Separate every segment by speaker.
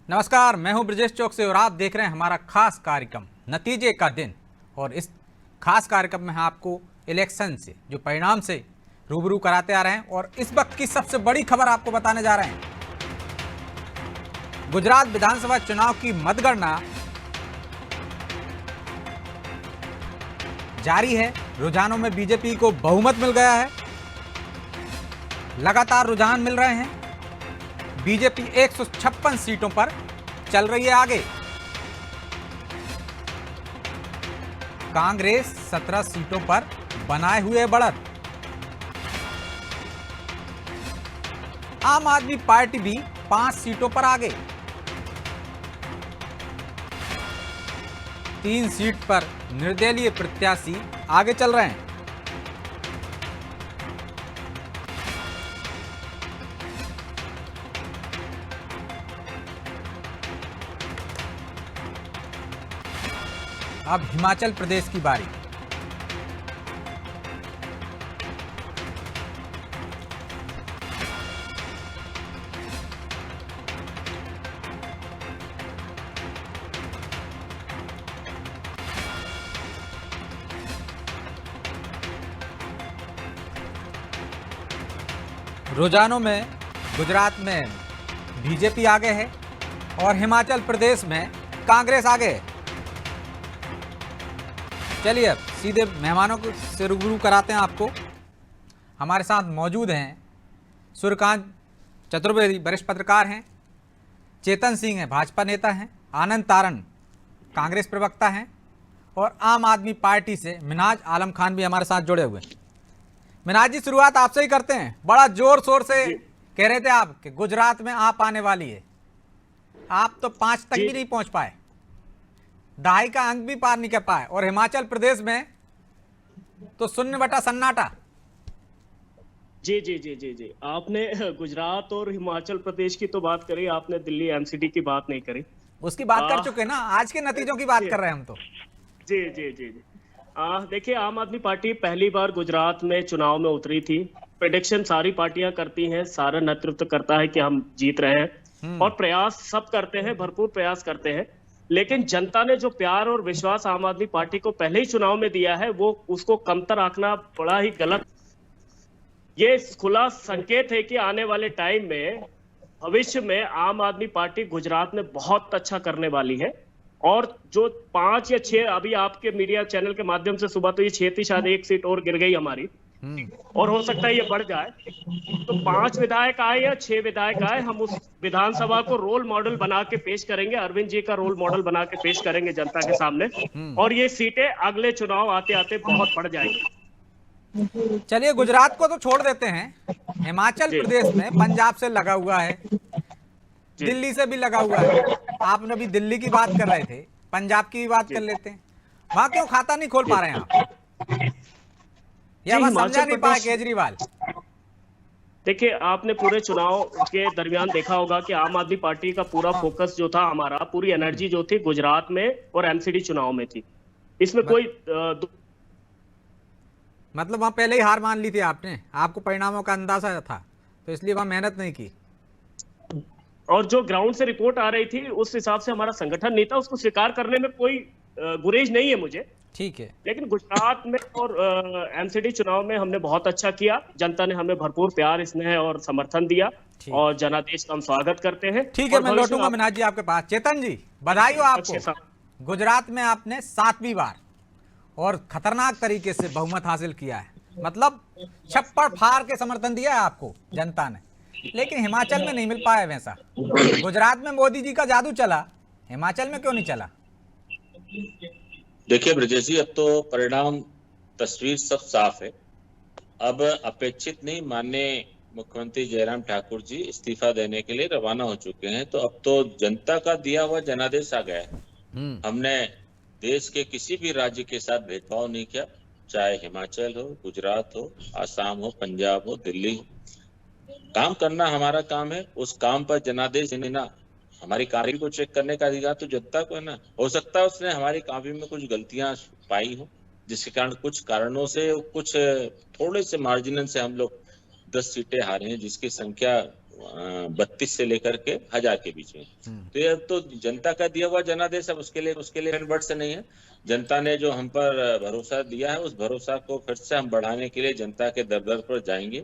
Speaker 1: नमस्कार, मैं हूं ब्रजेश चौक से और आप देख रहे हैं हमारा खास कार्यक्रम नतीजे का दिन। और इस खास कार्यक्रम में हम आपको इलेक्शन से जो परिणाम से रूबरू कराते आ रहे हैं और इस वक्त की सबसे बड़ी खबर आपको बताने जा रहे हैं। गुजरात विधानसभा चुनाव की मतगणना जारी है। रुझानों में बीजेपी को बहुमत मिल गया है, लगातार रुझान मिल रहे हैं। बीजेपी 156 सीटों पर चल रही है आगे। कांग्रेस 17 सीटों पर बनाए हुए बढ़त। आम आदमी पार्टी भी 5 सीटों पर आगे। 3 सीट पर निर्दलीय प्रत्याशी आगे चल रहे हैं। अब हिमाचल प्रदेश की बारी। रुझानों में गुजरात में बीजेपी आगे है और हिमाचल प्रदेश में कांग्रेस आगे है। चलिए अब सीधे मेहमानों को से रूबरू कराते हैं आपको। हमारे साथ मौजूद हैं सूर्यकांत चतुर्वेदी, वरिष्ठ पत्रकार हैं। चेतन सिंह हैं, भाजपा नेता हैं। आनंद तारण कांग्रेस प्रवक्ता हैं और आम आदमी पार्टी से मिनाज आलम खान भी हमारे साथ जुड़े हुए हैं। मिनाज जी, शुरुआत आपसे ही करते हैं। बड़ा जोर शोर से कह रहे थे आप कि गुजरात में आप आने वाली है। आप तो 5 तक भी नहीं पहुंच पाए, 2.5 का अंक भी पार नहीं कर पाए और हिमाचल प्रदेश में तो शून्य बटा सन्नाटा।
Speaker 2: जी आपने गुजरात और हिमाचल प्रदेश की तो बात करी, आपने दिल्ली एमसीडी की बात नहीं करी।
Speaker 1: उसकी बात कर चुके ना, आज के नतीजों की बात कर रहे हैं हम तो।
Speaker 2: जी देखिए, आम आदमी पार्टी पहली बार गुजरात में चुनाव में उतरी थी। प्रेडिक्शन सारी पार्टियां करती हैं, सारा नेतृत्व करता है कि हम जीत रहे हैं और प्रयास सब करते हैं, भरपूर प्रयास करते हैं। लेकिन जनता ने जो प्यार और विश्वास आम आदमी पार्टी को पहले ही चुनाव में दिया है, वो उसको कमतर आंकना बड़ा ही गलत। ये खुला संकेत है कि आने वाले टाइम में भविष्य में आम आदमी पार्टी गुजरात में बहुत अच्छा करने वाली है। और जो 5 या 6 अभी आपके मीडिया चैनल के माध्यम से सुबह तो ये 6 थी, शायद 1 सीट और गिर गई हमारी और हो सकता है ये बढ़ जाए। तो 5 विधायक आए या 6 विधायक आए, हम उस विधानसभा को रोल मॉडल बना के पेश करेंगे, अरविंद जी का रोल मॉडल बना के पेश करेंगे जनता के सामने और ये सीटें अगले चुनाव आते आते बहुत बढ़ जाएंगी।
Speaker 1: चलिए, गुजरात को तो छोड़ देते हैं। हिमाचल प्रदेश में पंजाब से लगा हुआ है, दिल्ली से भी लगा हुआ है। आपने अभी दिल्ली की बात कर रहे थे, पंजाब की भी बात कर लेते हैं। वहां क्यों खाता नहीं खोल पा रहे हैं आप? या वहां समझा नहीं पाए केजरीवाल?
Speaker 2: देखिए, आपने पूरे चुनाव के दरमियान देखा होगा कि आम आदमी पार्टी का पूरा फोकस जो था, हमारा पूरी एनर्जी जो थी गुजरात में और एमसीडी चुनाव में थी। इसमें कोई
Speaker 1: मतलब वहां पहले ही हार मान ली थी आपने, आपको परिणामों का अंदाजा था, तो इसलिए वहां मेहनत नहीं की।
Speaker 2: और जो ग्राउंड से रिपोर्ट आ रही थी उस हिसाब से हमारा संगठन नहीं था, उसको स्वीकार करने में कोई गुरेज नहीं है मुझे।
Speaker 1: ठीक है, लेकिन
Speaker 2: गुजरात में और एमसीडी चुनाव में हमने बहुत अच्छा किया। जनता ने हमें भरपूर प्यार, स्नेह और समर्थन दिया और जनादेश का हम स्वागत करते हैं।
Speaker 1: ठीक है, मैं लौटूंगा मिनाज जी आपके पास। चेतन जी, बधाई हो आपको। गुजरात में आपने 7वीं बार और खतरनाक तरीके से बहुमत हासिल किया है। मतलब छप्पड़ फाड़ के समर्थन दिया है आपको जनता ने, लेकिन हिमाचल में नहीं मिल पाया वैसा। गुजरात में मोदी जी का जादू चला, हिमाचल में क्यों नहीं चला?
Speaker 3: देखिए ब्रजेश जी, अब तो परिणाम तस्वीर सब साफ है। अब अपेक्षित नहीं, माननीय मुख्यमंत्री जयराम ठाकुर जी इस्तीफा देने के लिए रवाना हो चुके हैं। तो अब तो जनता का दिया हुआ जनादेश आ गया है। हमने देश के किसी भी राज्य के साथ भेदभाव नहीं किया, चाहे हिमाचल हो, गुजरात हो, आसाम हो, पंजाब हो, दिल्ली हो। काम करना हमारा काम है, उस काम पर जनादेश देना हमारी कामगिरी को चेक करने का अधिकार तो जनता को है ना। हो सकता है उसने हमारी कामगिरी में कुछ गलतियां पाई हो, जिसके कारण कुछ कारणों से कुछ थोड़े से मार्जिनल से हम लोग 10 सीटें हारे हैं, जिसकी संख्या 32 से लेकर के 1000 के बीच में। तो ये तो जनता का दिया हुआ जनादेश, अब उसके लिए वर्ड से नहीं है। जनता ने जो हम पर भरोसा दिया है, उस भरोसा को फिर से हम बढ़ाने के लिए जनता के दर दर पर जाएंगे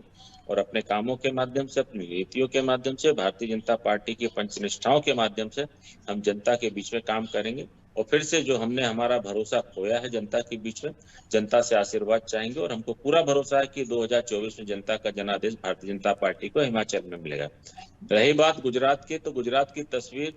Speaker 3: और अपने कामों के माध्यम से, अपनी नीतियों के माध्यम से, भारतीय जनता पार्टी की पंचनिष्ठाओं के माध्यम से हम जनता के बीच में काम करेंगे। और फिर से जो हमने हमारा भरोसा खोया है जनता के बीच में, जनता से आशीर्वाद चाहेंगे। और हमको पूरा भरोसा है कि 2024 में जनता का जनादेश भारतीय जनता पार्टी को हिमाचल में मिलेगा। रही बात गुजरात की, तो गुजरात की तस्वीर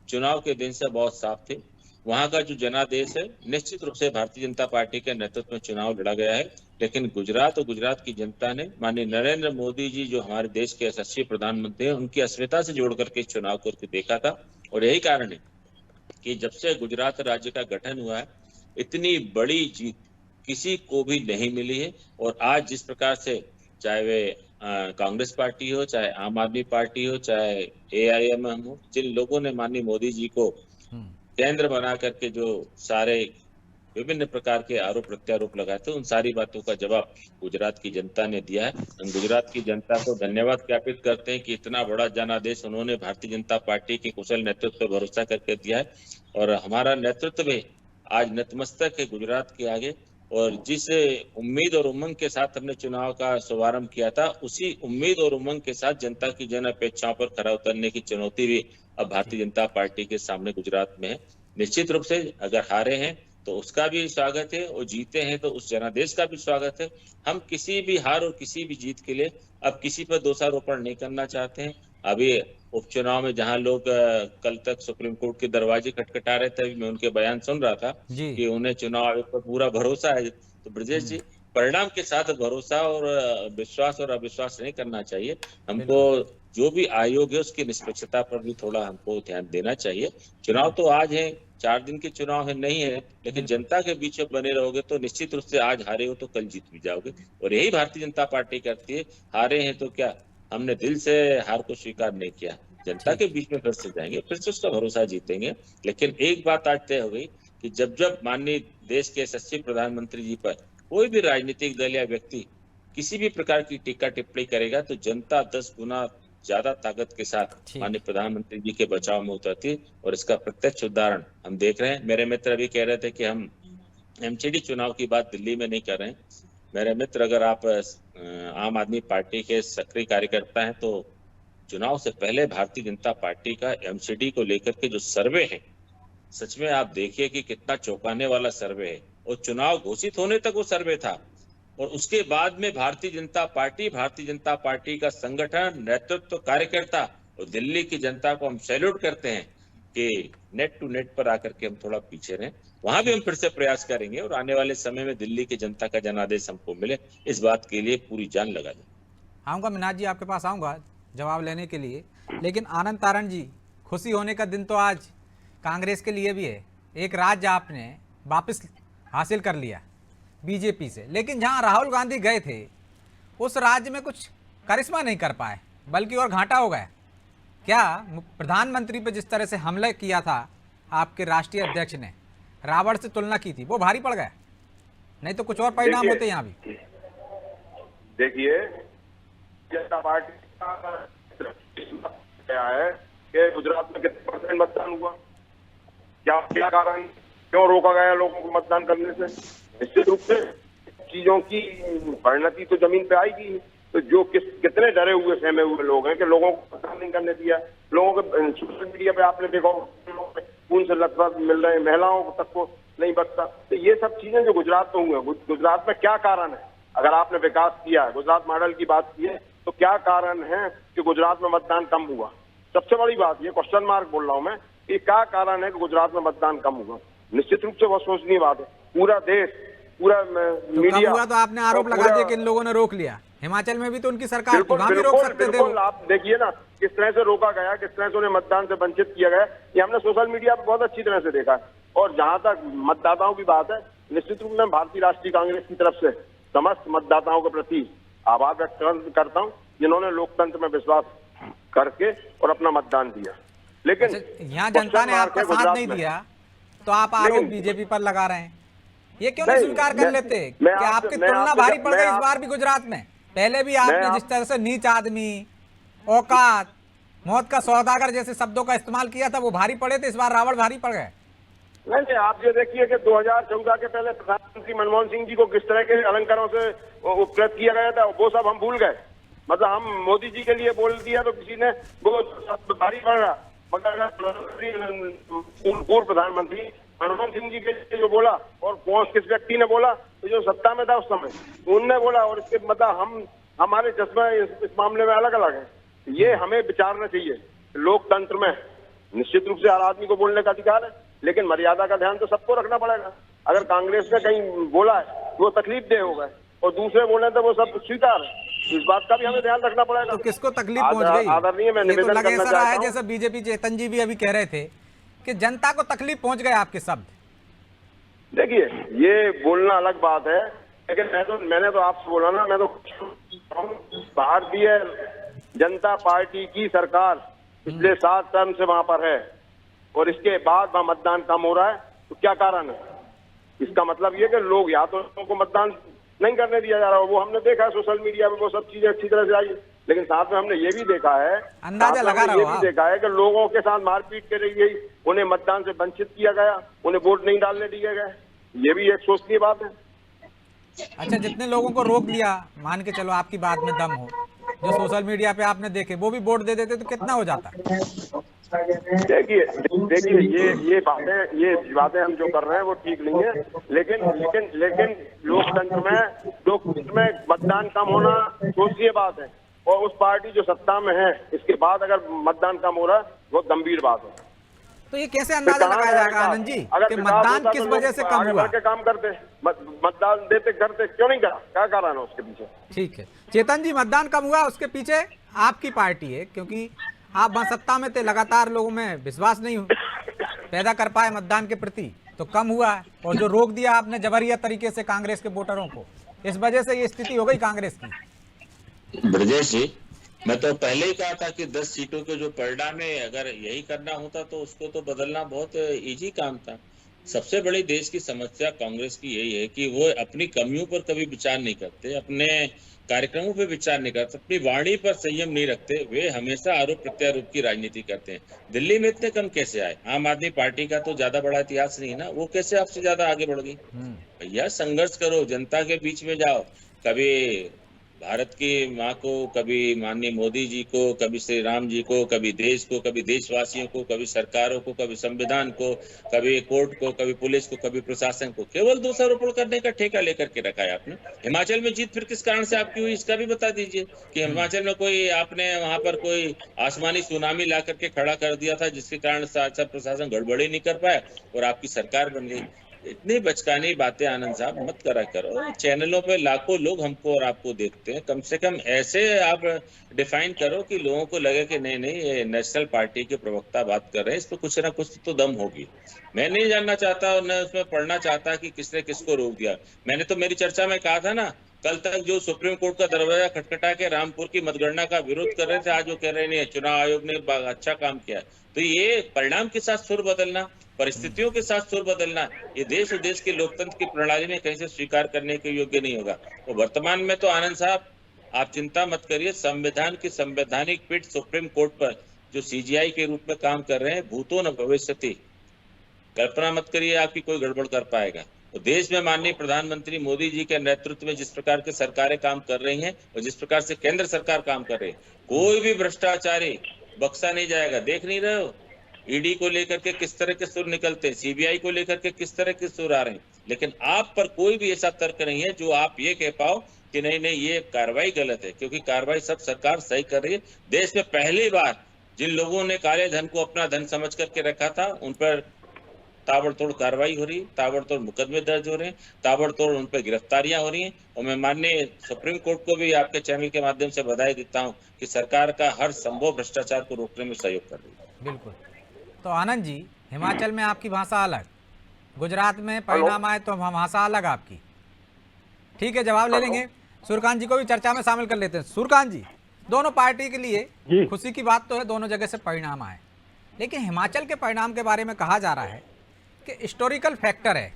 Speaker 3: चुनाव के दिन से बहुत साफ थी। वहां का जो जनादेश है, निश्चित रूप से भारतीय जनता पार्टी के नेतृत्व में चुनाव लड़ा गया है, लेकिन गुजरात और गुजरात की जनता ने माननीय नरेंद्र मोदी जी, जो हमारे देश के यशस्वी प्रधानमंत्री हैं, उनकी अस्मिता से जोड़ करके इस चुनाव को देखा था। और यही कारण है कि जब से गुजरात राज्य का गठन हुआ है, इतनी बड़ी जीत किसी को भी नहीं मिली है। और आज जिस प्रकार से, चाहे वे कांग्रेस पार्टी हो, चाहे आम आदमी पार्टी हो, चाहे AIMM हो, जिन लोगों ने माननीय मोदी जी को केंद्र बना करके जो सारे विभिन्न प्रकार के आरोप प्रत्यारोप लगाए थे, उन सारी बातों का जवाब गुजरात की जनता ने दिया है। हम गुजरात की जनता को धन्यवाद ज्ञापित करते हैं कि इतना बड़ा जनादेश उन्होंने भारतीय जनता पार्टी के कुशल नेतृत्व पर भरोसा करके दिया है। और हमारा नेतृत्व भी आज नतमस्तक है गुजरात के आगे। और जिस उम्मीद और उमंग के साथ हमने चुनाव का शुभारंभ किया था, उसी उम्मीद और उमंग के साथ जनता की जन अपेक्षाओं पर खरा उतरने की चुनौती भी अब भारतीय जनता पार्टी के सामने गुजरात में है। निश्चित रूप से अगर हारे हैं तो उसका भी स्वागत है, और जीते हैं तो उस जनादेश का भी स्वागत है। हम किसी भी हार और किसी भी जीत के लिए अब किसी पर दोषारोपण नहीं करना चाहते हैं। अभी उपचुनाव में जहां लोग कल तक सुप्रीम कोर्ट के दरवाजे खटखटा रहे थे, मैं उनके बयान सुन रहा था कि उन्हें चुनाव आयोग पर पूरा भरोसा है। तो ब्रजेश जी, परिणाम के साथ भरोसा और विश्वास और अविश्वास नहीं करना चाहिए। हमको जो भी आयोग है उसकी निष्पक्षता पर भी थोड़ा हमको ध्यान देना चाहिए। चुनाव तो आज है, 4 दिन के चुनाव है नहीं है, लेकिन जनता के बीच में बने रहोगे तो निश्चित रूप से आज हारे हो तो कल जीत भी जाओगे। और यही भारतीय जनता पार्टी करती है। हारे हैं तो क्या, हमने दिल से हार को स्वीकार नहीं किया, जनता के बीच में फिर से जाएंगे, फिर से उसका भरोसा जीतेंगे। लेकिन एक बात आज तय हो गई कि जब जब माननीय देश के यशस्वी प्रधानमंत्री जी पर कोई भी राजनीतिक दल या व्यक्ति किसी भी प्रकार की टीका टिप्पणी करेगा, तो जनता 10 गुना ज्यादा ताकत के साथ माननीय प्रधानमंत्री जी के बचाव में उतरती। और इसका प्रत्यक्ष उदाहरण हम देख रहे हैं। मेरे मित्र अभी कह रहे थे कि हम MCD चुनाव की बात दिल्ली में नहीं कर रहे हैं। मेरे मित्र, अगर आप आम आदमी पार्टी के सक्रिय कार्यकर्ता हैं तो चुनाव से पहले भारतीय जनता पार्टी का MCD को लेकर के जो सर्वे है, सच में आप देखिए कि कितना चौंकाने वाला सर्वे है। और चुनाव घोषित होने तक वो सर्वे था, और उसके बाद में भारतीय जनता पार्टी का संगठन, नेतृत्व, कार्यकर्ता और दिल्ली की जनता को हम सैल्यूट करते हैं कि नेट टू नेट पर आकर के हम थोड़ा पीछे रहें। वहां भी हम फिर से प्रयास करेंगे और आने वाले समय में दिल्ली की जनता का जनादेश हमको मिले, इस बात के लिए पूरी जान लगा दें।
Speaker 1: आऊँगा मीनाज जी, आपके पास आऊँगा जवाब लेने के लिए, लेकिन आनंद तारण जी, खुशी होने का दिन तो आज कांग्रेस के लिए भी है। एक राज्य आपने वापस हासिल कर लिया बीजेपी से, लेकिन जहां राहुल गांधी गए थे उस राज्य में कुछ करिश्मा नहीं कर पाए, बल्कि और घाटा हो गया। क्या प्रधानमंत्री पर जिस तरह से हमला किया था आपके राष्ट्रीय अध्यक्ष ने, रावण से तुलना की थी, वो भारी पड़ गया? नहीं तो कुछ और परिणाम होते यहाँ भी।
Speaker 4: देखिए, जनता पार्टी क्या है कि गुजरात में कितने % मतदान हुआ, क्या कारण, क्यों रोका गया लोगों को मतदान करने से? निश्चित रूप से चीजों की परिणति तो जमीन पे आएगी। तो जो कितने डरे हुए सहमे हुए लोग हैं कि लोगों को मतदान नहीं करने दिया। लोगों के सोशल मीडिया पे आपने देखा खून से लथपथ मिल रहे, महिलाओं तक को नहीं बचता। तो ये सब चीजें जो गुजरात में हुए, गुजरात में क्या कारण है? अगर आपने विकास किया है, गुजरात मॉडल की बात की है, तो क्या कारण है कि गुजरात में मतदान कम हुआ? सबसे बड़ी बात, ये क्वेश्चन मार्क बोल रहा हूं मैं, कि क्या कारण है कि गुजरात में मतदान कम हुआ? निश्चित रूप से बहुत सोचनीय बात है। पूरा देश, पूरा मीडिया,
Speaker 1: हुआ तो आपने आरोप लगा दिया कि इन लोगों ने रोक लिया। हिमाचल में भी तो उनकी सरकार थी, वहां भी रोक सकते थे।
Speaker 4: आप देखिए ना किस तरह से रोका गया, किस तरह से उन्हें मतदान से वंचित किया गया, ये हमने सोशल मीडिया पर बहुत अच्छी तरह से देखा है। और जहां तक मतदाताओं की बात है, निश्चित रूप में भारतीय राष्ट्रीय कांग्रेस की तरफ से समस्त मतदाताओं के प्रति आभार व्यक्त करता हूं, जिन्होंने लोकतंत्र में विश्वास करके और अपना मतदान दिया। लेकिन
Speaker 1: यहाँ जनता ने आपका साथ नहीं दिया, तो आप आरोप बीजेपी पर लगा रहे हैं। ये क्यों नहीं स्वीकार कर लेते कि आपकी तुलना भारी पड़ गई इस बार भी गुजरात में? पहले भी आपने जिस तरह से नीच आदमी, औकात, मौत का सौदागर जैसे शब्दों का इस्तेमाल किया था, वो भारी पड़े थे, इस बार रावण भारी पड़ गए।
Speaker 4: नहीं, आप ये देखिए कि 2014 के पहले प्रधानमंत्री मनमोहन सिंह जी को किस तरह के अलंकारों से उपकृत किया गया था, वो सब हम भूल गए। मतलब हम मोदी जी के लिए बोल दिया तो किसी ने वो सब भारी पड़ रहा, मगर पूर्व प्रधानमंत्री मनमोहन सिंह जी के लिए जो बोला, और कौन किस व्यक्ति ने बोला, तो जो सत्ता में था उस समय उनने बोला, और इसके मतलब हमारे चश्मे इस मामले में अलग अलग है। ये हमें विचारना चाहिए। लोकतंत्र में निश्चित रूप से हर आदमी को बोलने का अधिकार है, लेकिन मर्यादा का ध्यान तो सबको रखना पड़ेगा। अगर कांग्रेस ने कहीं बोला है तो वो तकलीफ दे होगा, और दूसरे बोले तो वो सब स्वीकार है। इस बात का भी हमें ध्यान रखना पड़ेगा।
Speaker 1: तो किसको तकलीफ पहुंच गई?
Speaker 4: आदरणीय, मैं
Speaker 1: ये तो
Speaker 4: निवेदन
Speaker 1: लगे
Speaker 4: करना
Speaker 1: ऐसा रहा है
Speaker 4: चाहता हूं।
Speaker 1: जैसे बीजेपी चेतन जी भी अभी कह रहे थे कि जनता को तकलीफ पहुंच गए आपके शब्द।
Speaker 4: देखिए, ये बोलना अलग बात है, लेकिन मैंने तो आपसे बोला ना, मैं तो भारतीय जनता पार्टी की सरकार पिछले 7 टर्म से वहां पर है, और इसके बाद वहां मतदान कम हो रहा है। तो क्या कारण है? इसका मतलब ये कि लोग या तो लोगों को मतदान नहीं करने दिया जा रहा है, वो हमने देखा है सोशल मीडिया पे, वो सब चीजें अच्छी तरह से आई। लेकिन साथ में हमने ये भी देखा है,
Speaker 1: अंदाजा लगा रहा
Speaker 4: ये
Speaker 1: हो
Speaker 4: भी
Speaker 1: आप।
Speaker 4: देखा है कि लोगों के साथ मारपीट करी गई, उन्हें मतदान से वंचित किया गया, उन्हें वोट नहीं डालने दिए गए। ये भी एक सोच की बात है।
Speaker 1: अच्छा, जितने लोगों को रोक लिया, मान के चलो आपकी बात में दम हो, जो सोशल मीडिया पे आपने देखे, वो भी वोट दे देते तो कितना हो जाता?
Speaker 4: देखिए, ये बातें हम जो कर रहे हैं वो ठीक नहीं है, लेकिन लोकतंत्र में मतदान कम होना सोचिए बात है, और उस पार्टी जो सत्ता में है इसके बाद अगर मतदान कम हो रहा है, बहुत गंभीर बात है।
Speaker 1: तो ये कैसे अंदाजा लगाया जाएगा आनंद जी कि मतदान किस वजह से कम हुआ?
Speaker 4: के काम करते, मतदान देते करते, क्यों नहीं करा? क्या कारण है उसके पीछे?
Speaker 1: ठीक है चेतन जी, मतदान कम हुआ, उसके पीछे आपकी पार्टी है, क्योंकि आप वहां सत्ता में थे, लगातार लोगों में विश्वास नहीं पैदा कर पाए मतदान के प्रति, तो कम हुआ है। और जो रोक दिया आपने जबरिया तरीके से कांग्रेस के वोटरों को, इस वजह से ये स्थिति हो गई कांग्रेस की।
Speaker 3: ब्रजेश जी, मैं तो पहले ही कहा था कि 10 सीटों के जो परिणाम है, अगर यही करना होता तो उसको तो बदलना बहुत इजी काम था। सबसे बड़ी देश की समस्या कांग्रेस की यही है कि वो अपनी कमियों पर कभी विचार नहीं करते, अपने कार्यक्रमों पर विचार नहीं करते, अपनी वाणी पर संयम नहीं रखते, वे हमेशा आरोप प्रत्यारोप की राजनीति करते हैं। दिल्ली में इतने कम कैसे आए? आम आदमी पार्टी का तो ज्यादा बड़ा इतिहास नहीं ना, वो कैसे आपसे ज्यादा आगे बढ़ गई? भैया संघर्ष करो, जनता के बीच में जाओ, कभी भारत की माँ को, कभी माननीय मोदी जी को, कभी श्री राम जी को, कभी देश को, कभी देशवासियों को, कभी सरकारों को, कभी संविधान को, कभी कोर्ट को, कभी पुलिस को, कभी प्रशासन को, केवल दोषारोपण करने का ठेका लेकर के रखा है आपने। हिमाचल में जीत फिर किस कारण से आपकी हुई, इसका भी बता दीजिए कि हिमाचल में कोई आपने वहां पर कोई आसमानी सुनामी ला करके खड़ा कर दिया था, जिसके कारण शासन प्रशासन गड़बड़ी नहीं कर पाया और आपकी सरकार बन गई। इतनी बचकानी बातें आनंद साहब मत करा करो। चैनलों पे लाखों लोग हमको और आपको देखते हैं, कम से कम ऐसे आप डिफाइन करो कि लोगों को लगे कि नहीं नहीं, ये नेशनल पार्टी के प्रवक्ता बात कर रहे हैं, इस पर कुछ ना कुछ तो दम होगी। मैं नहीं जानना चाहता और न उसमें पढ़ना चाहता कि किसने किसको रोक दिया। मैंने तो मेरी चर्चा में कहा था ना, कल तक जो सुप्रीम कोर्ट का दरवाजा खटखटा के रामपुर की मतगणना का विरोध कर रहे थे, आज वो कह रहे नहीं, चुनाव आयोग ने अच्छा काम किया। तो ये परिणाम के साथ सुर बदलना, परिस्थितियों के साथ सुर बदलना, ये देश और देश के लोकतंत्र की प्रणाली में कहीं से स्वीकार करने के योग्य नहीं होगा। तो वर्तमान में तो आनंद साहब आप चिंता मत करिए, संविधान की संवैधानिक पीठ सुप्रीम कोर्ट पर जो सीजीआई के रूप में काम कर रहे हैं, भूतो न भविष्यति, कल्पना मत करिए आपकी कोई गड़बड़ कर पाएगा। तो देश में माननीय प्रधानमंत्री मोदी जी के नेतृत्व में जिस प्रकार के सरकारें काम कर रही हैं और जिस प्रकार से केंद्र सरकार काम कर रही है, कोई भी भ्रष्टाचारी बख्शा नहीं जाएगा। देख नहीं रहे हो ईडी को लेकर के किस तरह के सुर निकलते हैं, सीबीआई को लेकर के किस तरह के सुर आ रहे हैं, लेकिन आप पर कोई भी ऐसा तर्क नहीं है जो आप ये कह पाओ कि नहीं नहीं ये कार्रवाई गलत है, क्योंकि कार्रवाई सब सरकार सही कर रही है। देश में पहली बार जिन लोगों ने काले धन को अपना धन समझ करके रखा था, उन पर ताबड़तोड़ कार्रवाई हो रही है, ताबड़तोड़ मुकदमे दर्ज हो रहे हैं, ताबड़तोड़ उन पर गिरफ्तारियां हो रही हैं। और मैं माननीय सुप्रीम कोर्ट को भी आपके चैनल के माध्यम से बधाई देता हूं कि सरकार का हर संभव भ्रष्टाचार को रोकने में सहयोग कर रही है।
Speaker 1: बिल्कुल। तो आनंद जी, हिमाचल में आपकी भाषा अलग, गुजरात में परिणाम आए तो भाषा अलग आपकी। ठीक है, जवाब ले लेंगे। सूर्यकांत जी को भी चर्चा में शामिल कर लेते हैं। सूर्यकांत जी, दोनों पार्टी के लिए खुशी की बात तो है, दोनों जगह से परिणाम आए, लेकिन हिमाचल के परिणाम के बारे में कहा जा रहा है कि हिस्टोरिकल फैक्टर है,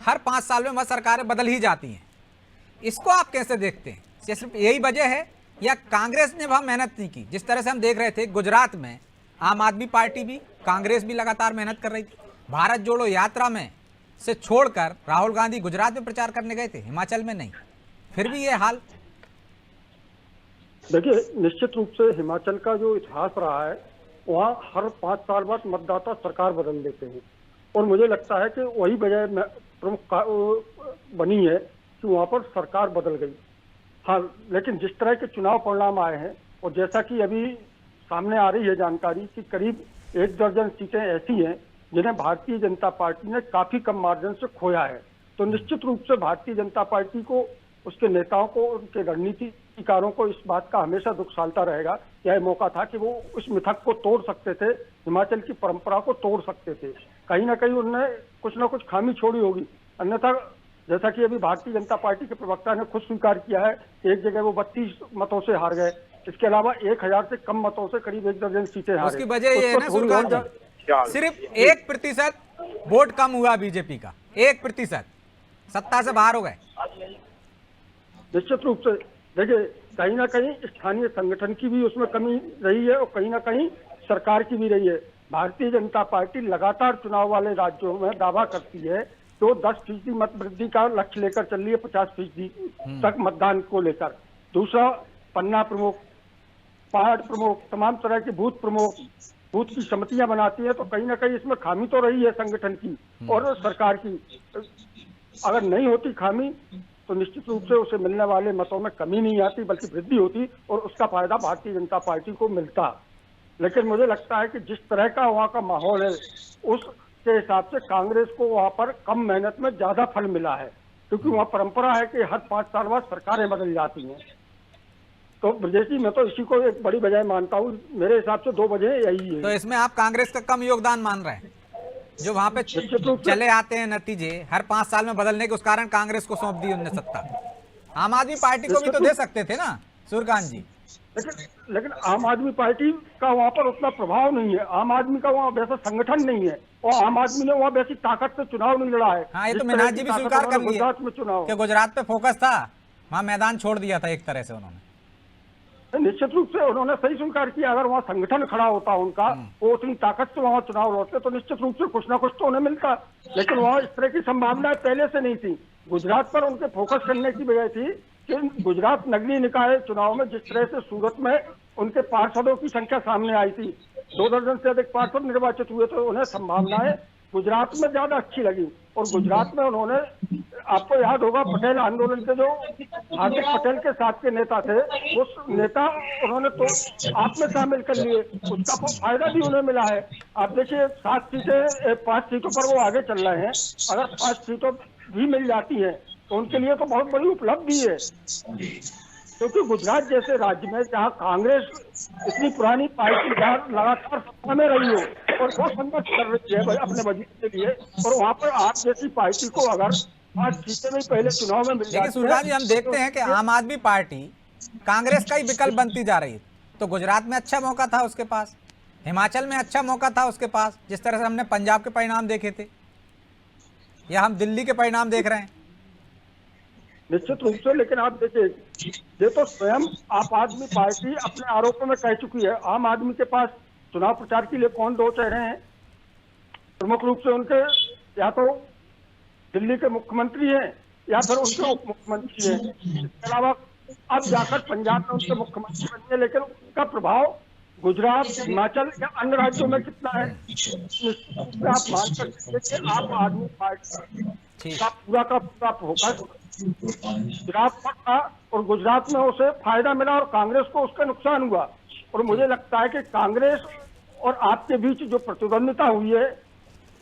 Speaker 1: हर 5 साल में वह सरकारें बदल ही जाती हैं। इसको आप कैसे देखते हैं? सिर्फ यही वजह है या कांग्रेस ने वहां मेहनत नहीं की? जिस तरह से हम देख रहे थे गुजरात में आम आदमी पार्टी भी, कांग्रेस भी लगातार मेहनत कर रही थी। भारत जोड़ो यात्रा में से छोड़कर राहुल गांधी गुजरात में प्रचार करने गए थे, हिमाचल में नहीं, फिर भी ये हाल।
Speaker 5: देखिए, निश्चित रूप से हिमाचल का जो इतिहास रहा है, वहाँ हर 5 साल बाद मतदाता सरकार बदल देते हैं, और मुझे लगता है कि वही वजह प्रमुख बनी है कि वहाँ पर सरकार बदल गई। हाँ, लेकिन जिस तरह के चुनाव परिणाम आए हैं, और जैसा कि अभी सामने आ रही है जानकारी कि करीब 1 दर्जन सीटें ऐसी हैं जिन्हें भारतीय जनता पार्टी ने काफी कम मार्जिन से खोया है, तो निश्चित रूप से भारतीय जनता पार्टी को, उसके नेताओं को, उनके रणनीतिकारों को इस बात का हमेशा दुख सालता रहेगा। यह मौका था कि वो उस मिथक को तोड़ सकते थे, हिमाचल की परंपरा को तोड़ सकते थे। कहीं ना कहीं उन्होंने कुछ ना कुछ खामी छोड़ी होगी, अन्यथा जैसा कि अभी भारतीय जनता पार्टी के प्रवक्ता ने खुद स्वीकार किया है, एक जगह वो 32 मतों से हार गए, इसके अलावा 1000 से कम मतों से करीब 1 दर्जन सीटें हारे।
Speaker 1: उसकी वजह ये है ना सुरकांत जी, सिर्फ 1% वोट कम हुआ बीजेपी का, 1%, सत्ता से बाहर हो गए।
Speaker 5: निश्चित रूप से देखिए, कहीं ना कहीं स्थानीय संगठन की भी उसमें कमी रही है, और कहीं ना कहीं सरकार की भी रही है। भारतीय जनता पार्टी लगातार चुनाव वाले राज्यों में दावा करती है तो 10% मत वृद्धि का लक्ष्य लेकर चल रही है, 50% तक मतदान को लेकर। दूसरा, पन्ना प्रमुख, पहाड़ प्रमुख, तमाम तरह के बूथ प्रमुख, बूथ की समितियां बनाती है, तो कहीं ना कहीं इसमें खामी तो रही है संगठन की और सरकार की। अगर नहीं होती खामी तो निश्चित रूप से उसे मिलने वाले मतों में कमी नहीं आती, बल्कि वृद्धि होती, और उसका फायदा भारतीय जनता पार्टी को मिलता। लेकिन मुझे लगता है कि जिस तरह का वहाँ का माहौल है, उसके हिसाब से कांग्रेस को वहाँ पर कम मेहनत में ज्यादा फल मिला है, क्योंकि वहाँ परंपरा है कि हर 5 साल बाद सरकारें बदल जाती हैं। तो ब्रजेश जी, मैं तो इसी को एक बड़ी वजह मानता हूँ, मेरे हिसाब से 2 वजह यही है।
Speaker 1: तो इसमें आप कांग्रेस का कम योगदान मान रहे हैं, जो वहां पे चले आते हैं नतीजे हर 5 साल में बदलने के, उस कारण कांग्रेस को सौंप दी उनने सत्ता। आम आदमी पार्टी को भी तो दे सकते थे ना सूर्यकांत जी।
Speaker 5: लेकिन आम आदमी पार्टी का वहाँ पर उतना प्रभाव नहीं है, आम आदमी का वहाँ वैसा संगठन नहीं है, और आम आदमी ने वहाँ वैसी ताकत से चुनाव नहीं लड़ा है।
Speaker 1: हाँ, ये तो मीनाज जी भी स्वीकार कर लिया कि गुजरात पे फोकस था, वहाँ मैदान छोड़ दिया था एक तरह से उन्होंने।
Speaker 5: निश्चित रूप से उन्होंने सही स्वीकार किया, अगर वहाँ संगठन खड़ा होता उनका, वो उतनी ताकत से वहाँ चुनाव लड़ते तो निश्चित रूप से कुछ ना कुछ तो उन्हें मिलता। लेकिन वहाँ इस तरह की संभावनाएं पहले से नहीं थी। गुजरात पर उनके फोकस करने की वजह थी कि गुजरात नगरीय निकाय चुनाव में जिस तरह से सूरत में उनके पार्षदों की संख्या सामने आई थी, 2 दर्जन से अधिक पार्षद निर्वाचित हुए, तो उन्हें संभावनाएं गुजरात में ज्यादा अच्छी लगी। और गुजरात में उन्होंने, आपको याद होगा, पटेल आंदोलन के जो हार्दिक पटेल के साथ के नेता थे, उस नेता उन्होंने तो आप में शामिल कर लिए, उसका फायदा भी उन्हें मिला है। आप देखिए, 5 सीटों पर वो आगे चल रहे हैं। अगर 5 सीटों भी मिल जाती है तो उनके लिए तो बहुत बड़ी उपलब्धि है, क्योंकि गुजरात जैसे राज्य में जहाँ कांग्रेस इतनी पुरानी पार्टी लगातार सत्ता में रही हो और वो संघर्ष कर रही है अपने वजूद के लिए, और वहाँ पर आप जैसी पार्टी को अगर 5 सीटें भी पहले चुनाव में मिल जाती है।
Speaker 1: सूर्यकांत जी, हम देखते हैं कि आम आदमी पार्टी कांग्रेस का ही विकल्प बनती जा रही है। तो गुजरात में अच्छा मौका था उसके पास, हिमाचल में अच्छा मौका था उसके पास, जिस तरह से हमने पंजाब के परिणाम देखे थे, या हम दिल्ली के परिणाम देख रहे हैं।
Speaker 5: निश्चित रूप से, लेकिन आप देखिए, ये तो स्वयं आप आदमी पार्टी अपने आरोपों में कह चुकी है। आम आदमी के पास चुनाव प्रचार के लिए कौन 2 चेहरे हैं? प्रमुख रूप से उनके या तो दिल्ली के मुख्यमंत्री हैं या फिर उनके उप मुख्यमंत्री हैं। इसके अलावा अब जाकर पंजाब में उनके मुख्यमंत्री बने, लेकिन उनका प्रभाव गुजरात, हिमाचल या अन्य राज्यों में कितना है? आप मान सकते हैं कि आप आदमी पार्टी का पूरा फोकस गुजरात पर था, और गुजरात में उसे फायदा मिला और कांग्रेस को उसका नुकसान हुआ। और मुझे लगता है कि कांग्रेस और आपके बीच जो प्रतिद्वंदिता हुई है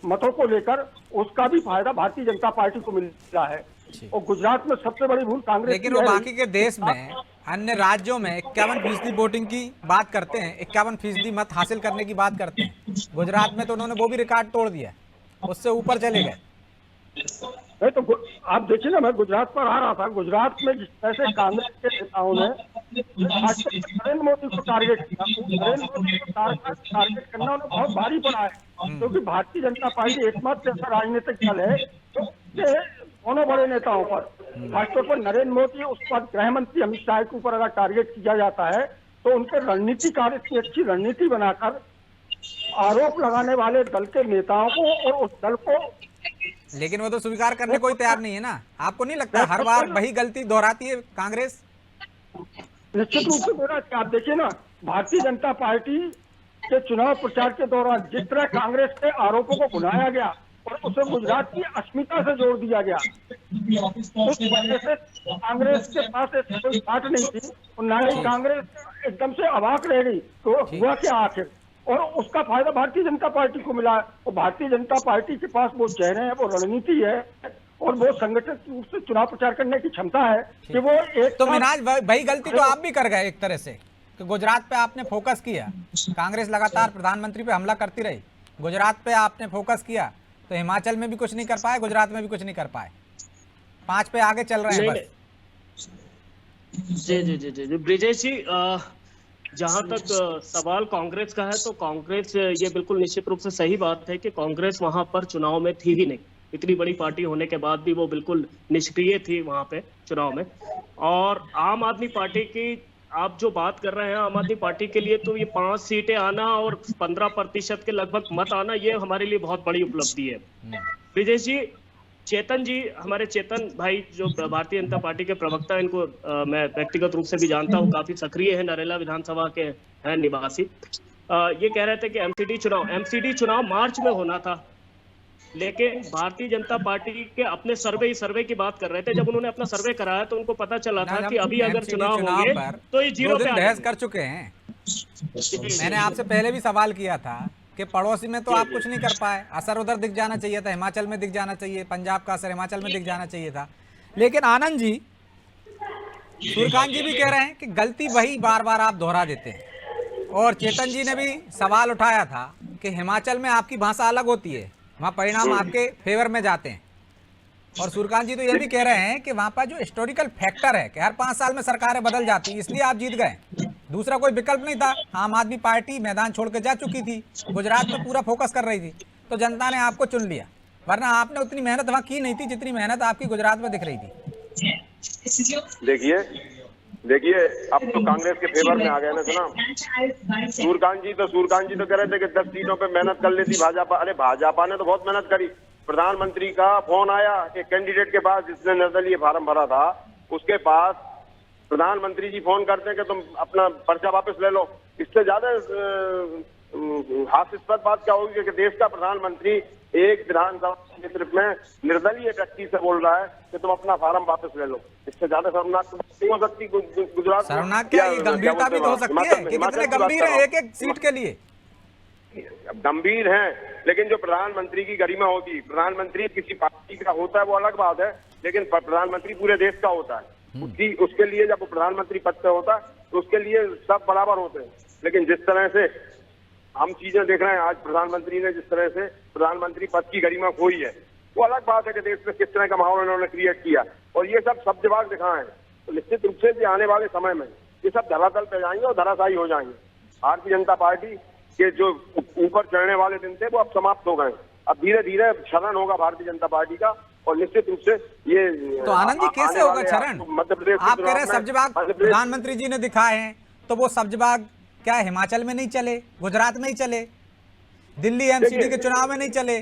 Speaker 5: मतों को लेकर, उसका भी फायदा भारतीय जनता पार्टी को मिला है। और गुजरात में सबसे बड़ी भूल कांग्रेस,
Speaker 1: लेकिन वो बाकी के देश में, अन्य राज्यों में 51% वोटिंग की बात करते हैं, 51% मत हासिल करने की बात करते हैं। गुजरात में तो उन्होंने वो भी रिकॉर्ड तोड़ दिया, उससे ऊपर चले गए।
Speaker 5: नहीं तो आप देखिए ना, मैं गुजरात पर आ रहा था, गुजरात में जिस तरह से कांग्रेस के नेताओं ने नरेंद्र मोदी को टारगेट किया, नरेंद्र मोदी को टारगेट करना उन्हें बहुत भारी पड़ा है, क्योंकि भारतीय जनता पार्टी एकमात्र ऐसा राजनीतिक दल है जो दोनों बड़े नेताओं पर खासतौर पर नरेंद्र मोदी उस पर गृह मंत्री अमित शाह के ऊपर अगर टारगेट किया जाता है तो उनके रणनीतिकार इतनी अच्छी रणनीति बनाकर आरोप लगाने वाले दल के नेताओं को और उस दल को,
Speaker 1: लेकिन वो तो स्वीकार करने को ही तैयार नहीं है ना। आपको नहीं लगता हर बार वही गलती दोहराती है कांग्रेस?
Speaker 5: निश्चित रूप से मेरा, आप देखिए ना, भारतीय जनता पार्टी के चुनाव प्रचार के दौरान जिस तरह कांग्रेस के आरोपों को भुनाया गया और उसे गुजरात की अस्मिता से जोड़ दिया गया, उस वजह से कांग्रेस के पास कोई बात नहीं थी और ना ही कांग्रेस एकदम से अवाक रह गई तो हुआ क्या आखिर, और उसका फायदा भारतीय जनता पार्टी को मिला। और भारतीय जनता पार्टी के पास वो चेहरे हैं, वो रणनीति है और वो संगठित रूप से चुनाव प्रचार करने की क्षमता है कि वो एक।
Speaker 1: तो मिनाज वही गलती तो आप भी कर गए एक तरह से कि गुजरात पे आपने फोकस किया। कांग्रेस लगातार प्रधानमंत्री पे हमला करती रही, गुजरात पे आपने फोकस किया तो हिमाचल में भी कुछ नहीं कर पाए, गुजरात में भी कुछ नहीं कर पाए, 5 पे आगे चल रहे हैं बस।
Speaker 2: जी जी जी जी ब्रिजेश जी, जहां तक सवाल कांग्रेस का है तो कांग्रेस, ये बिल्कुल निश्चित रूप से सही बात है कि कांग्रेस वहां पर चुनाव में थी ही नहीं। इतनी बड़ी पार्टी होने के बाद भी वो बिल्कुल निष्क्रिय थी वहां पे चुनाव में। और आम आदमी पार्टी की आप जो बात कर रहे हैं, आम आदमी पार्टी के लिए तो ये 5 सीटें आना और 15% के लगभग मत आना, ये हमारे लिए बहुत बड़ी उपलब्धि है। ब्रिजेश जी, चेतन जी, हमारे चेतन भाई जो भारतीय जनता पार्टी के प्रवक्ता हैं, इनको मैं व्यक्तिगत रूप से भी जानता हूं, काफी सक्रिय है, नरेला विधानसभा के हैं निवासी। ये कह रहे थे कि एमसीडी चुनाव मार्च में होना था, लेकिन भारतीय जनता पार्टी के अपने सर्वे की बात कर रहे थे। जब उन्होंने अपना सर्वे कराया तो उनको पता चला था कि अभी अगर चुनाव होंगे तो ये 0 पे
Speaker 1: बहस कर चुके हैं। मैंने आपसे पहले भी सवाल किया था कि पड़ोसी में तो आप कुछ नहीं कर पाए, असर उधर दिख जाना चाहिए था, हिमाचल में दिख जाना चाहिए, पंजाब का असर हिमाचल में दिख जाना चाहिए था। लेकिन आनंद जी, सूर्यकांत जी भी कह रहे हैं कि गलती वही बार बार आप दोहरा देते हैं, और चेतन जी ने भी सवाल उठाया था कि हिमाचल में आपकी भाषा अलग होती है, वहाँ परिणाम आपके फेवर में जाते हैं। और सूर्यकांत जी तो ये भी कह रहे हैं कि वहाँ पर जो हिस्टोरिकल फैक्टर है कि हर 5 साल में सरकारें बदल जाती, इसलिए आप जीत गए, दूसरा कोई विकल्प नहीं था। आम आदमी पार्टी मैदान छोड़ के जा चुकी थी, गुजरात में पूरा फोकस कर रही थी, तो जनता ने आपको चुन लिया, वरना आपने उतनी मेहनत वहाँ की नहीं थी जितनी मेहनत आपकी गुजरात में दिख रही थी।
Speaker 4: देखिए अब तो कांग्रेस के फेवर में आ गए ना सुना। सूर्यकांत जी तो कह रहे थे कि 10 सीटों पे मेहनत कर लेती भाजपा। अरे भाजपा ने तो बहुत मेहनत करी। प्रधानमंत्री का फोन आया एक कैंडिडेट के पास जिसने निर्दलीय फार्म भरा था, उसके पास प्रधानमंत्री जी फोन करते हैं कि तुम अपना पर्चा वापस ले लो। इससे ज्यादा हास्यास्पद बात क्या होगी कि देश का प्रधानमंत्री एक विधानसभा क्षेत्र में निर्दलीय व्यक्ति से बोल रहा है कि तुम अपना फार्म वापस ले लो। इससे ज्यादा शर्मनाक नहीं हो सकती गुजरात।
Speaker 1: शर्मनाक क्या, ये गंभीरता भी तो हो सकती है कि कितने गंभीर है एक सीट के लिए।
Speaker 4: गंभीर हैं, लेकिन जो प्रधानमंत्री की गरिमा होती है, प्रधानमंत्री किसी पार्टी का होता है वो अलग बात है, लेकिन प्रधानमंत्री पूरे देश का होता है। उसके लिए जब वो प्रधानमंत्री पद पे होता है तो उसके लिए सब बराबर होते हैं। लेकिन जिस तरह से हम चीजें देख रहे हैं, आज प्रधानमंत्री ने जिस तरह से प्रधानमंत्री पद की गरिमा खोई है, वो अलग बात है कि देश में किस तरह का माहौल उन्होंने क्रिएट किया। और ये सब शब्दबाग दिखाए हैं, तो निश्चित रूप से आने वाले समय में ये सब धरातल पे जाएंगे और धराशायी हो जाएंगे। भारतीय जनता पार्टी के जो ऊपर चढ़ने वाले दिन थे वो अब समाप्त हो गए। अब धीरे धीरे क्षरण होगा भारतीय जनता पार्टी का, और निश्चित रूप से ये
Speaker 1: तो आनंद जी कैसे होगा क्षरण?
Speaker 4: मध्य प्रदेश
Speaker 1: आप कह रहे हैं सब्जबाग प्रधानमंत्री जी ने दिखाए हैं, तो वो सब्जबाग क्या हिमाचल में नहीं चले, गुजरात में ही चले, दिल्ली एमसीडी के चुनाव में नहीं चले?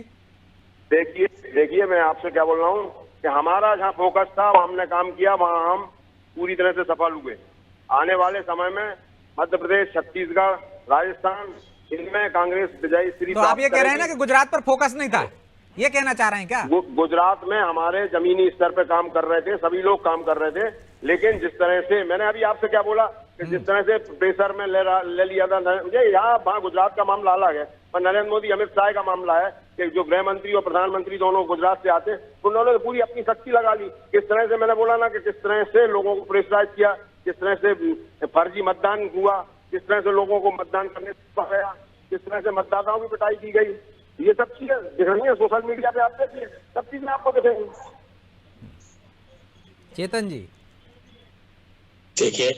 Speaker 4: देखिए मैं आपसे क्या बोल रहा हूँ कि हमारा जहाँ फोकस था वहाँ हमने काम किया, वहाँ हम पूरी तरह से सफल हुए। आने वाले समय में मध्य प्रदेश, छत्तीसगढ़, राजस्थान, इनमें कांग्रेस विजयी श्री।
Speaker 1: तो आप ये कह रहे हैं ना कि गुजरात पर फोकस नहीं था, ये कहना चाह रहे हैं क्या?
Speaker 4: गुजरात में हमारे जमीनी स्तर पे काम कर रहे थे, सभी लोग काम कर रहे थे, लेकिन जिस तरह से मैंने अभी आपसे क्या बोला कि जिस तरह से प्रेशर में ले लिया था, मुझे यहाँ वहाँ गुजरात का मामला अलग है, पर नरेंद्र मोदी अमित शाह का मामला है कि जो गृह मंत्री और प्रधानमंत्री दोनों गुजरात से आते, उन्होंने तो पूरी अपनी शक्ति लगा ली। किस तरह से मैंने बोला ना कि किस तरह से लोगों को प्रेशराइज किया, किस तरह से फर्जी मतदान हुआ, किस तरह से लोगों को मतदान करने गया, किस तरह से मतदाताओं की पिटाई की गई, ये सब चीजें दिख रही है सोशल मीडिया पे। आप देखिए सब चीजें आपको दिखेंगी।
Speaker 1: चेतन जी
Speaker 3: देखिए,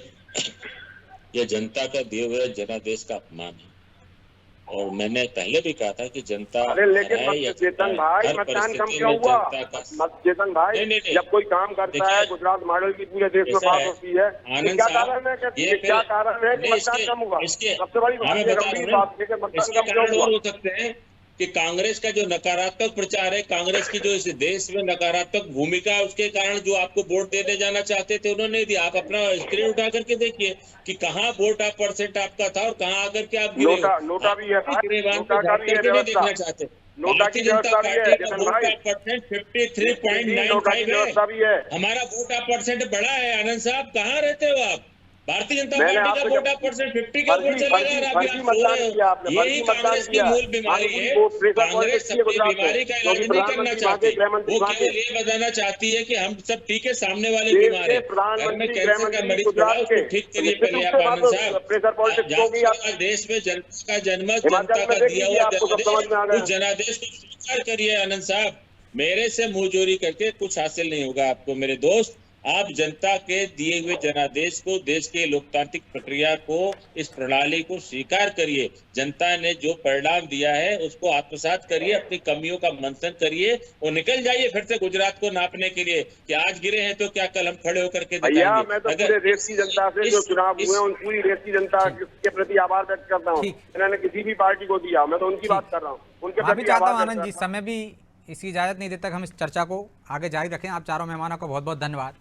Speaker 3: ये जनता का दिए हुए जनादेश का अपमान है। और मैंने पहले भी कहा था कि जनता
Speaker 4: अरे लेकिन
Speaker 3: है या
Speaker 4: चेतन भाई,
Speaker 3: हर
Speaker 4: मतदान कम
Speaker 3: परिस्थिति
Speaker 4: क्यों
Speaker 3: में
Speaker 4: हुआ?
Speaker 3: जनता का
Speaker 4: चेतन भाई,
Speaker 3: नहीं।
Speaker 4: जब कोई काम करता है,
Speaker 3: देखिए,
Speaker 4: गुजरात मॉडल की पूरे देश में
Speaker 3: ऐसा
Speaker 4: बात
Speaker 3: है,
Speaker 4: होती है,
Speaker 3: आनंद
Speaker 4: क्या
Speaker 3: साहब,
Speaker 4: कारण है कि
Speaker 3: ये
Speaker 4: क्या
Speaker 3: फिर-
Speaker 4: कारण है कि
Speaker 3: नहीं,
Speaker 4: मतदान कम हुआ?
Speaker 3: इसके
Speaker 4: सबसे बड़ी
Speaker 3: हाँ, मैं बता
Speaker 4: गंभीर
Speaker 3: रहा
Speaker 4: बात है कि
Speaker 3: हूँ,
Speaker 4: मतदान
Speaker 3: इसके
Speaker 4: कम क्यों
Speaker 3: कारण
Speaker 4: हुआ?
Speaker 3: और हो सकते हैं कि कांग्रेस का जो नकारात्मक प्रचार है, कांग्रेस की जो इस देश में नकारात्मक भूमिका है, उसके कारण जो आपको वोट देने जाना चाहते थे उन्होंने नहीं दिया। आप अपना स्क्रीन उठा करके देखिए कि कहाँ वोट आप परसेंट आपका था और कहाँ आकर के आप गिरे हो।
Speaker 4: नोटा भी है
Speaker 3: आप
Speaker 4: भाई,
Speaker 3: गिरेबान
Speaker 4: नोटा
Speaker 3: पे
Speaker 4: का
Speaker 3: झाँक
Speaker 4: भी है
Speaker 3: करके नहीं
Speaker 4: व्यवस्था।
Speaker 3: देखना चाहते।
Speaker 4: नोटा
Speaker 3: भारतीय
Speaker 4: की
Speaker 3: जनता
Speaker 4: व्यवस्था भी है,
Speaker 3: पार्टी का
Speaker 4: चेतन
Speaker 3: वोट
Speaker 4: भाई।
Speaker 3: का परसेंट
Speaker 4: नोटा की
Speaker 3: 53.95
Speaker 4: व्यवस्था भी है।
Speaker 3: है। हमारा वोट आप परसेंट बढ़ा है। आनंद साहब, कहाँ रहते हो आप? भारतीय जनता
Speaker 4: मैंने
Speaker 3: पार्टी का
Speaker 4: आपसे
Speaker 3: वोट
Speaker 4: जब-
Speaker 3: आप परसेंट 50 के ऊपर चलेगा और अभी
Speaker 4: फर्जी
Speaker 3: आप सो
Speaker 4: मतदान
Speaker 3: रहे
Speaker 4: किया
Speaker 3: हो।
Speaker 4: आपने,
Speaker 3: यही
Speaker 4: फर्जी मतदान
Speaker 3: कांग्रेस की
Speaker 4: किया।
Speaker 3: मूल बीमारी
Speaker 4: पूरी
Speaker 3: है।
Speaker 4: वो प्रेशर
Speaker 3: कांग्रेस
Speaker 4: पॉलिटिक्स की है
Speaker 3: अपनी
Speaker 4: गुजरात में,
Speaker 3: बीमारी का इलाज
Speaker 4: क्योंकि
Speaker 3: नहीं करना
Speaker 4: प्रधानमंत्री
Speaker 3: चाहती।
Speaker 4: भागे, गृहमंत्री
Speaker 3: वो
Speaker 4: भागे।
Speaker 3: केवल ये बताना चाहती है कि हम सब ठीक है, सामने वाले
Speaker 4: देश
Speaker 3: बीमार
Speaker 4: के
Speaker 3: है। घर में
Speaker 4: प्रधानमंत्री,
Speaker 3: कैंसर का
Speaker 4: गृहमंत्री
Speaker 3: मरीज पड़ा,
Speaker 4: गुजरात
Speaker 3: उसको
Speaker 4: के,
Speaker 3: ठीक
Speaker 4: तो
Speaker 3: करिए
Speaker 4: निश्चित
Speaker 3: पहले
Speaker 4: रूप
Speaker 3: आप,
Speaker 4: से
Speaker 3: आनंद
Speaker 4: बात
Speaker 3: साहब।
Speaker 4: प्रेशर पॉलिटिक्स
Speaker 3: जहाँ
Speaker 4: होगी।
Speaker 3: तक देश में जनता का जन्मत,
Speaker 4: हिमाचल
Speaker 3: जनता
Speaker 4: में
Speaker 3: का
Speaker 4: देख
Speaker 3: दिया
Speaker 4: लीजिए,
Speaker 3: हुआ
Speaker 4: आपको सब समझ में आ
Speaker 3: जनादेश,
Speaker 4: गया।
Speaker 3: उस जनादेश को स्वीकार करिए। आनंद साहब, मेरे से मुंह चोरी करके कुछ हासिल नहीं होगा आपको मेरे दोस्त। आप जनता के दिए हुए जनादेश को, देश के लोकतांत्रिक प्रक्रिया को, इस प्रणाली को स्वीकार करिए। जनता ने जो परिणाम दिया है उसको आत्मसात करिए, अपनी कमियों का मंथन करिए और निकल जाइए फिर से गुजरात को नापने के लिए कि आज गिरे हैं तो क्या कल हम खड़े होकर के
Speaker 4: भैया,
Speaker 3: दिखाएंगे।
Speaker 4: मैं तो पूरे देश की जनता से जो चुनाव हुए हैं, उन पूरी देश की जनता के प्रति आभार व्यक्त करता हूँ।
Speaker 1: ठीक।
Speaker 4: इन्होंने किसी भी पार्टी को दिया, मैं तो उनकी बात कर रहा हूँ, उनके
Speaker 1: मैं भी
Speaker 4: प्रति
Speaker 1: चाहता
Speaker 4: आभार
Speaker 1: हूँ
Speaker 4: व्यक्त
Speaker 1: आनंद जी,
Speaker 4: करता हूं।
Speaker 1: समय भी इसकी इजाज़त नहीं देता, हम इस चर्चा को आगे जारी रखें। आप चारों मेहमानों को बहुत बहुत धन्यवाद।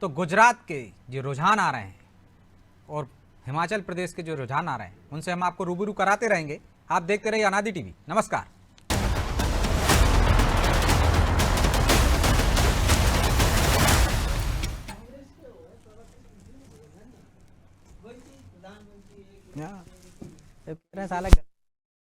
Speaker 1: तो गुजरात के जो रुझान आ रहे हैं और हिमाचल प्रदेश के जो रुझान आ रहे हैं, उनसे हम आपको रूबरू कराते रहेंगे। आप देखते रहिए अनादि टीवी। नमस्कार। साला